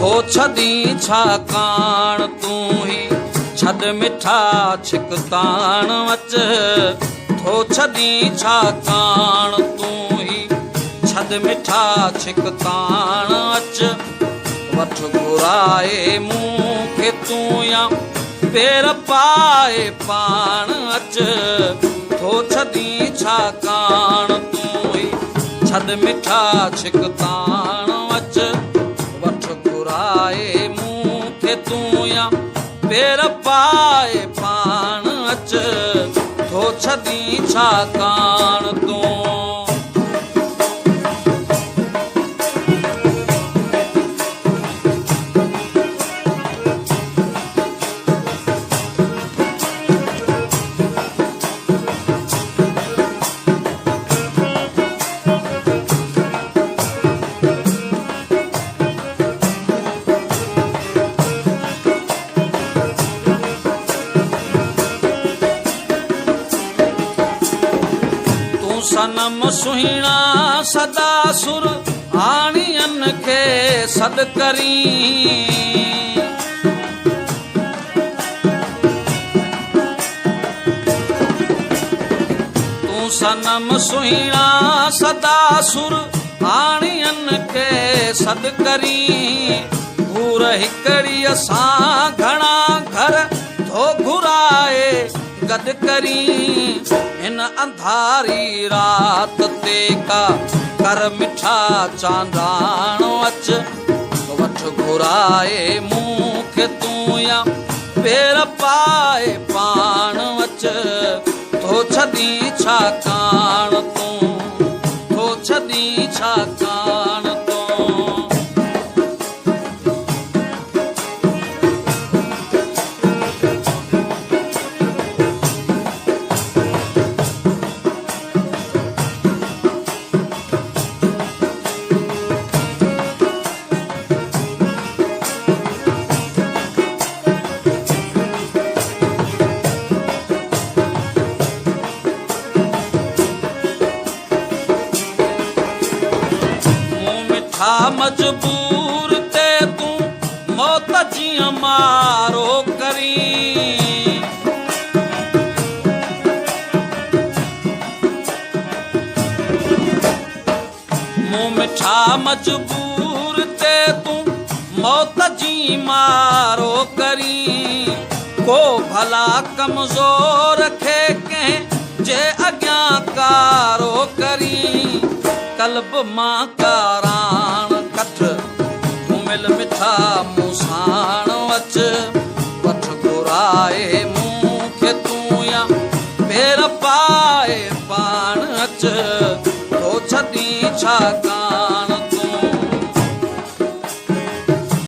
थो छदी छा कान तू ही छद मिठा छिकतान अच थो छदी छा कान तू ही छद मिठा छिकतान अच वठ घुराए मूंखे तू या पेर पाए पान अच थो छदी छा कान तू ही छद मिठा छिकतान अच वठ घुराए मूंखे तू या पेर पाए पान अच थो छदी छा कान तू सनम सुहिणा सदा सुर आणियन खे सद करी तू सनम सुहिणा सदा सुर आणियन खे सद करी घूर हिकड़ी असां घणा घर थो घुराए गद करी इन अंधारी रात ते का कर मिठा चांदान अच वठ घुराए मूंखे तू या पेर पाए पान अच थो छदी छा कान तू थो छदी छा कान तू मजबूर ते तू मौत जियां मारो करी मुंह मिठा मजबूर ते तू मौत जी मारो करी को भला कमजोर खे कंहिं जे अॻियां कारो करी कल्ब मां कारान कठ तू मिल मिठा मूसाण अच वठ घुराए मूंखे तू या पेर पाए पान अच थो छदी छा कान